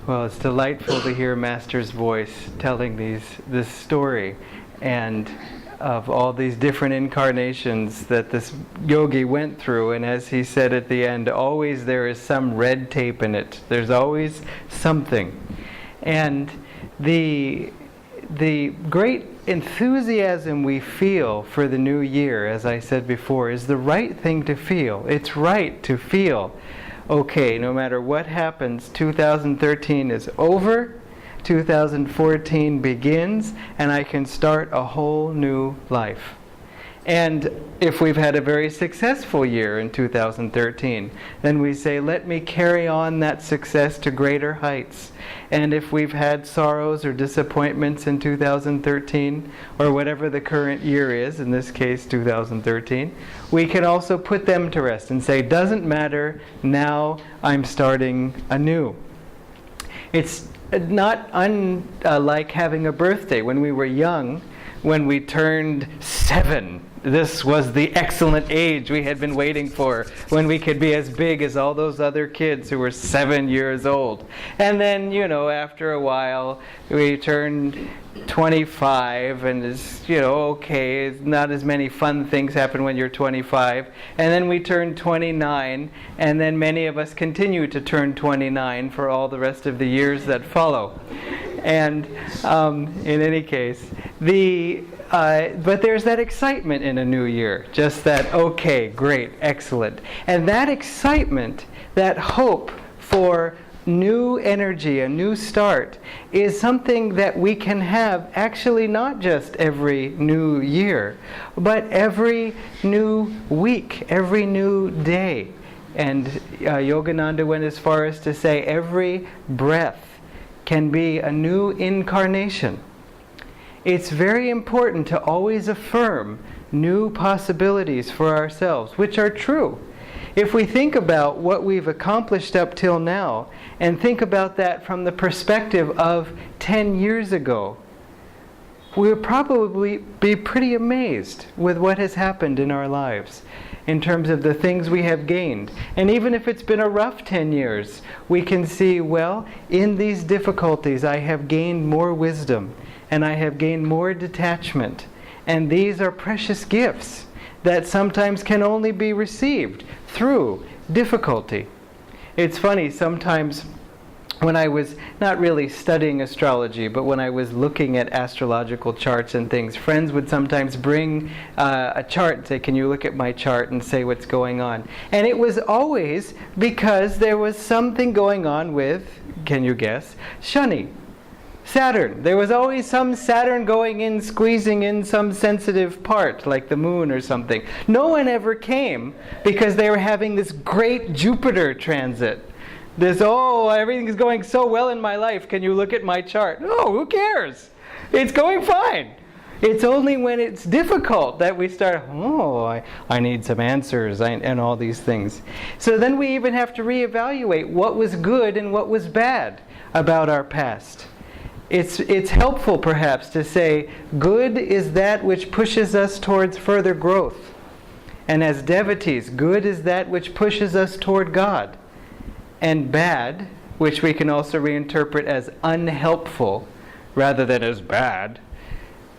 Well, it's delightful to hear Master's voice telling this story, and of all these different incarnations that this yogi went through. And as he said at the end, always there is some red tape in it. There's always something. And the great enthusiasm we feel for the new year, as I said before, is the right thing to feel. It's right to feel, okay, no matter what happens, 2013 is over, 2014 begins, and I can start a whole new life. And if we've had a very successful year in 2013, then we say, let me carry on that success to greater heights. And if we've had sorrows or disappointments in 2013, or whatever the current year is, in this case 2013, we can also put them to rest and say, doesn't matter, now I'm starting anew. It's not unlike having a birthday. When we were young, when we turned 7, this was the excellent age we had been waiting for, when we could be as big as all those other kids who were 7 years old. And then, after a while, we turned 25, and it's, okay, not as many fun things happen when you're 25. And then we turned 29, and then many of us continue to turn 29 for all the rest of the years that follow. And in any case, but there's that excitement in a new year, just that, okay, great, excellent. And that excitement, that hope for new energy, a new start, is something that we can have actually not just every new year, but every new week, every new day. And Yogananda went as far as to say every breath can be a new incarnation. It's very important to always affirm new possibilities for ourselves, which are true. If we think about what we've accomplished up till now, and think about that from the perspective of 10 years ago, we would probably be pretty amazed with what has happened in our lives in terms of the things we have gained. And even if it's been a rough 10 years, we can see, well, in these difficulties I have gained more wisdom, and I have gained more detachment. And these are precious gifts that sometimes can only be received through difficulty. It's funny, sometimes when I was not really studying astrology, but when I was looking at astrological charts and things, friends would sometimes bring a chart and say, can you look at my chart and say what's going on? And it was always because there was something going on with, can you guess, Shani, Saturn. There was always some Saturn going in, squeezing in some sensitive part, like the moon or something. No one ever came because they were having this great Jupiter transit. Everything is going so well in my life. Can you look at my chart? No, who cares? It's going fine. It's only when it's difficult that we start, I need some answers and all these things. So then we even have to reevaluate what was good and what was bad about our past. It's helpful perhaps to say, good is that which pushes us towards further growth. And as devotees, good is that which pushes us toward God. And bad, which we can also reinterpret as unhelpful rather than as bad,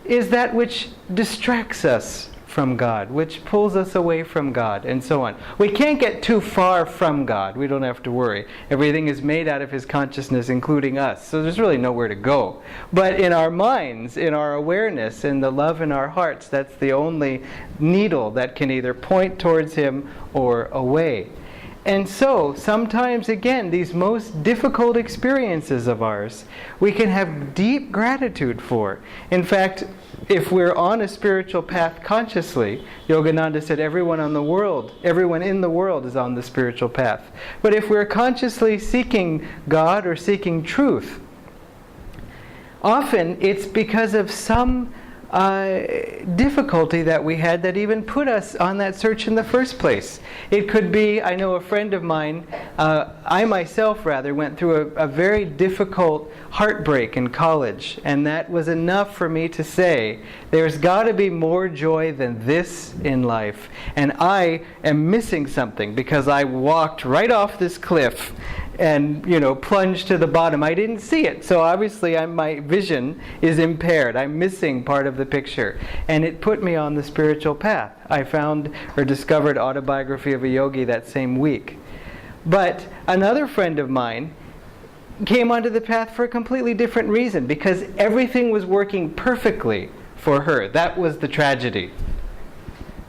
is that which distracts us from God, which pulls us away from God, and so on. We can't get too far from God. We don't have to worry. Everything is made out of His consciousness, including us. So there's really nowhere to go. But in our minds, in our awareness, in the love in our hearts, that's the only needle that can either point towards Him or away. And so, sometimes, again, these most difficult experiences of ours, we can have deep gratitude for. In fact, if we're on a spiritual path consciously, Yogananda said everyone in the world is on the spiritual path. But if we're consciously seeking God or seeking truth, often it's because of some difficulty that we had that even put us on that search in the first place. It could be, I know a friend of mine, I myself rather, went through a very difficult heartbreak in college, and that was enough for me to say, there's got to be more joy than this in life, and I am missing something because I walked right off this cliff and plunge to the bottom. I didn't see it, so obviously my vision is impaired. I'm missing part of the picture, and it put me on the spiritual path. I found or discovered Autobiography of a Yogi that same week. But another friend of mine came onto the path for a completely different reason, because everything was working perfectly for her. That was the tragedy.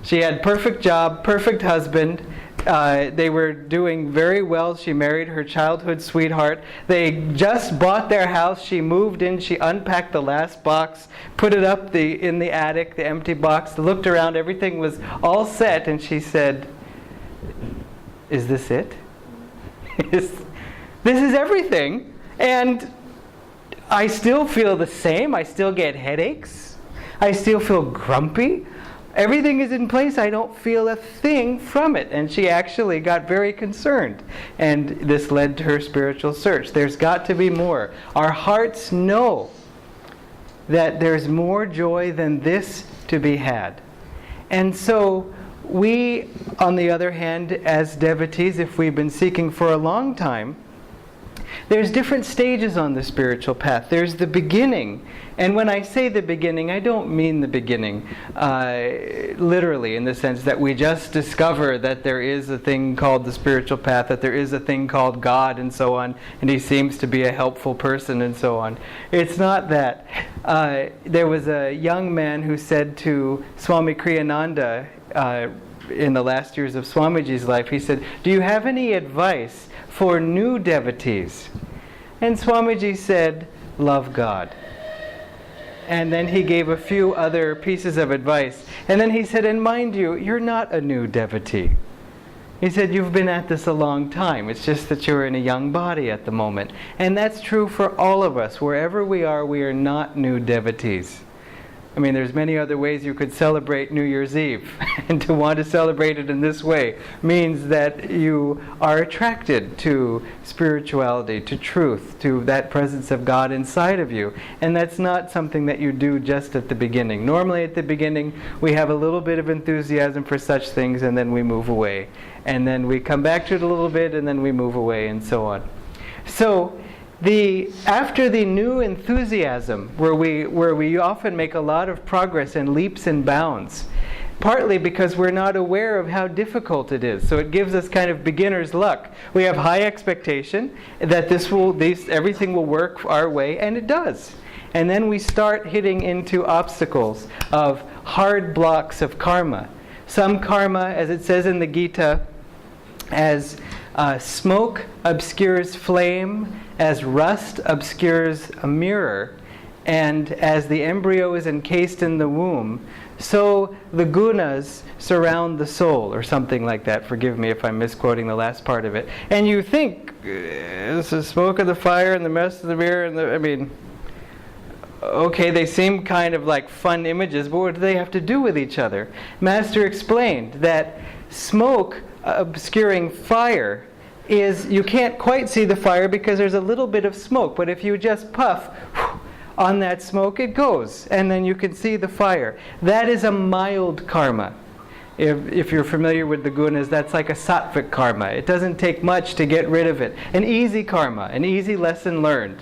She had perfect job, perfect husband. They were doing very well. She married her childhood sweetheart. They just bought their house. She moved in. She unpacked the last box, put it up in the attic, the empty box, looked around. Everything was all set, and she said, "Is this it? This is everything, and I still feel the same. I still get headaches. I still feel grumpy. Everything is in place. I don't feel a thing from it." And she actually got very concerned, and this led to her spiritual search. There's got to be more. Our hearts know that there's more joy than this to be had. And so we, on the other hand, as devotees, if we've been seeking for a long time, there's different stages on the spiritual path. There's the beginning. And when I say the beginning, I don't mean the beginning literally, in the sense that we just discover that there is a thing called the spiritual path, that there is a thing called God, and so on, and he seems to be a helpful person, and so on. It's not that. There was a young man who said to Swami Kriyananda in the last years of Swamiji's life, he said, "Do you have any advice for new devotees?" And Swamiji said, "Love God." And then he gave a few other pieces of advice. And then he said, "And mind you, you're not a new devotee." He said, "You've been at this a long time. It's just that you're in a young body at the moment." And that's true for all of us. Wherever we are not new devotees. I mean, there's many other ways you could celebrate New Year's Eve. And to want to celebrate it in this way means that you are attracted to spirituality, to truth, to that presence of God inside of you. And that's not something that you do just at the beginning. Normally at the beginning, we have a little bit of enthusiasm for such things, and then we move away. And then we come back to it a little bit, and then we move away, and so on. So, after the new enthusiasm, where we often make a lot of progress and leaps and bounds, partly because we're not aware of how difficult it is. So it gives us kind of beginner's luck. We have high expectation that everything will work our way, and it does. And then we start hitting into obstacles of hard blocks of karma. Some karma, as it says in the Gita, as smoke obscures flame, as rust obscures a mirror, and as the embryo is encased in the womb, so the gunas surround the soul, or something like that. Forgive me if I'm misquoting the last part of it. And you think, this is smoke of the fire and the mess of the mirror, and okay, they seem kind of like fun images, but what do they have to do with each other? Master explained that smoke obscuring fire is, you can't quite see the fire because there's a little bit of smoke, but if you just puff on that smoke, it goes, and then you can see the fire. That is a mild karma. If you're familiar with the gunas, that's like a sattvic karma. It doesn't take much to get rid of it. An easy karma, an easy lesson learned.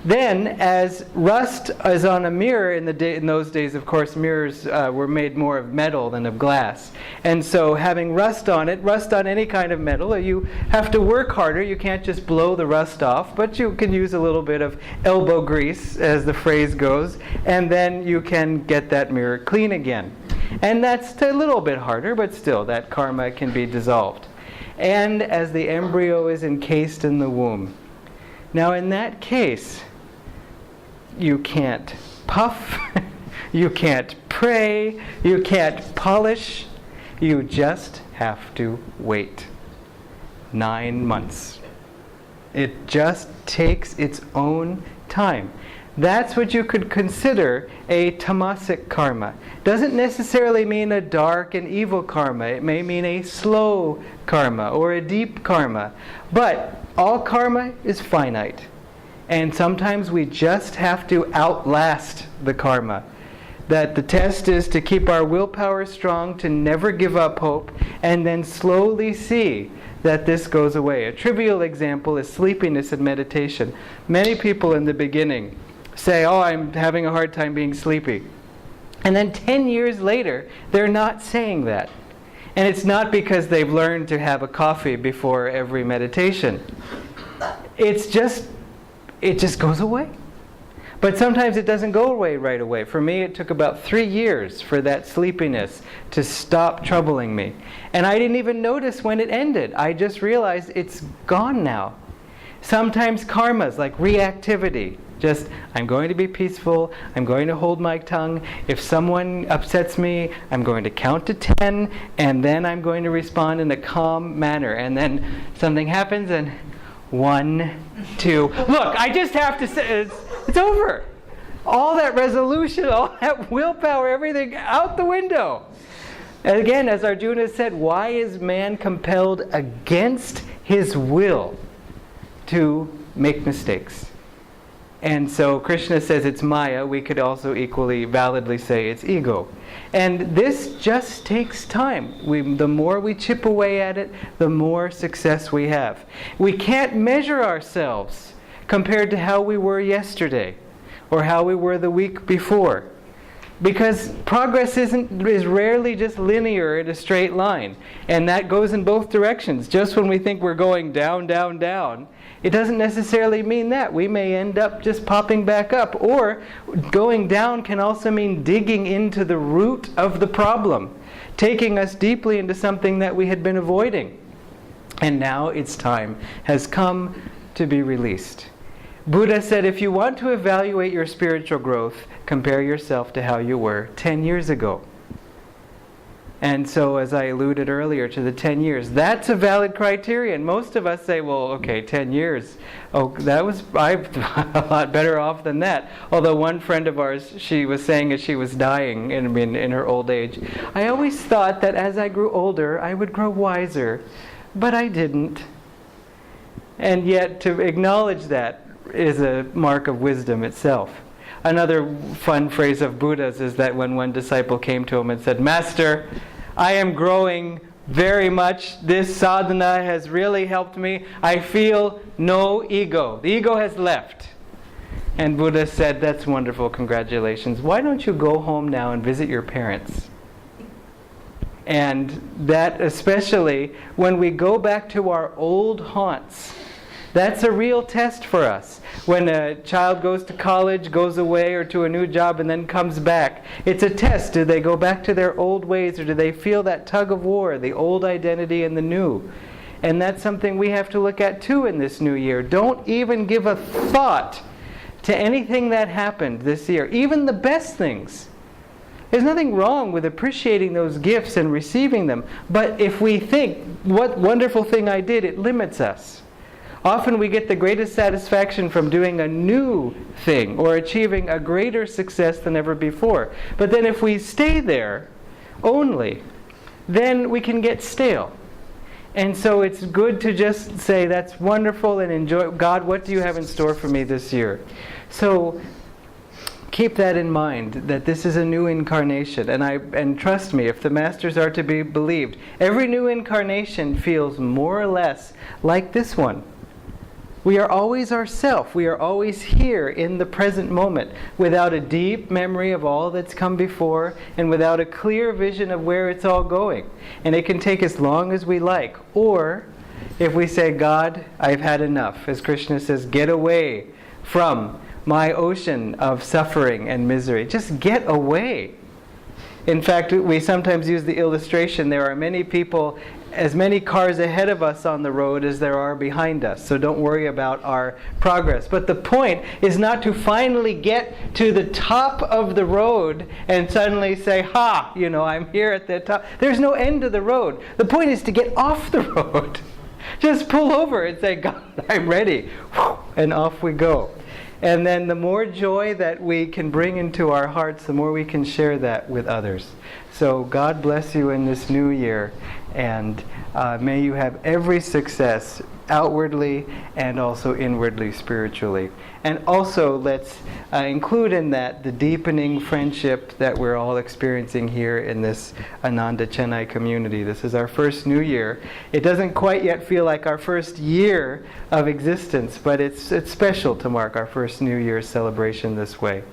Then, as rust is on a mirror, in those days, of course, mirrors were made more of metal than of glass. And so having rust on any kind of metal, you have to work harder. You can't just blow the rust off, but you can use a little bit of elbow grease, as the phrase goes, and then you can get that mirror clean again. And that's a little bit harder, but still, that karma can be dissolved. And as the embryo is encased in the womb. Now, in that case, you can't puff, you can't pray, you can't polish, you just have to wait. 9 months. It just takes its own time. That's what you could consider a tamasic karma. Doesn't necessarily mean a dark and evil karma. It may mean a slow karma or a deep karma. But all karma is finite. And sometimes we just have to outlast the karma. That the test is to keep our willpower strong, to never give up hope, and then slowly see that this goes away. A trivial example is sleepiness in meditation. Many people in the beginning say, oh, I'm having a hard time being sleepy. And then 10 years later, they're not saying that. And it's not because they've learned to have a coffee before every meditation. It just goes away. But sometimes it doesn't go away right away. For me, it took about 3 years for that sleepiness to stop troubling me. And I didn't even notice when it ended. I just realized it's gone now. Sometimes karmas, like reactivity, just, I'm going to be peaceful, I'm going to hold my tongue. If someone upsets me, I'm going to count to 10, and then I'm going to respond in a calm manner. And then something happens, and 1, 2. Look, I just have to say, it's over. All that resolution, all that willpower, everything out the window. And again, as Arjuna said, why is man compelled against his will to make mistakes? And so Krishna says it's Maya. We could also equally validly say it's ego. And this just takes time. The more we chip away at it, the more success we have. We can't measure ourselves compared to how we were yesterday or how we were the week before. Because progress is rarely just linear in a straight line. And that goes in both directions. Just when we think we're going down, down, down, it doesn't necessarily mean that. We may end up just popping back up. Or going down can also mean digging into the root of the problem, taking us deeply into something that we had been avoiding. And now its time has come to be released. Buddha said, if you want to evaluate your spiritual growth, compare yourself to how you were 10 years ago. And so, as I alluded earlier to the 10 years, that's a valid criterion. Most of us say, well, okay, 10 years. Oh, I'm a lot better off than that. Although one friend of ours, she was saying as she was dying in her old age, I always thought that as I grew older, I would grow wiser. But I didn't. And yet, to acknowledge that is a mark of wisdom itself. Another fun phrase of Buddha's is that when one disciple came to him and said, Master, I am growing very much. This sadhana has really helped me. I feel no ego. The ego has left. And Buddha said, that's wonderful, congratulations. Why don't you go home now and visit your parents? And that especially when we go back to our old haunts, that's a real test for us. When a child goes to college, goes away, or to a new job and then comes back, it's a test. Do they go back to their old ways, or do they feel that tug of war, the old identity and the new? And that's something we have to look at too in this new year. Don't even give a thought to anything that happened this year, even the best things. There's nothing wrong with appreciating those gifts and receiving them. But if we think, what wonderful thing I did, it limits us. Often we get the greatest satisfaction from doing a new thing or achieving a greater success than ever before. But then if we stay there only, then we can get stale. And so it's good to just say, that's wonderful, and enjoy. God, what do you have in store for me this year? So keep that in mind, that this is a new incarnation. And trust me, if the masters are to be believed, every new incarnation feels more or less like this one. We are always ourself. We are always here in the present moment, without a deep memory of all that's come before, and without a clear vision of where it's all going. And it can take as long as we like. Or, if we say, God, I've had enough. As Krishna says, get away from my ocean of suffering and misery. Just get away. In fact, we sometimes use the illustration, there are many people, as many cars ahead of us on the road as there are behind us. So don't worry about our progress. But the point is not to finally get to the top of the road and suddenly say, ha, I'm here at the top. There's no end to the road. The point is to get off the road. Just pull over and say, God, I'm ready. And off we go. And then the more joy that we can bring into our hearts, the more we can share that with others. So God bless you in this new year, and may you have every success outwardly and also inwardly spiritually. And also let's include in that the deepening friendship that we're all experiencing here in this Ananda Chennai community. This is our first New Year. It doesn't quite yet feel like our first year of existence, but it's special to mark our first New Year's celebration this way.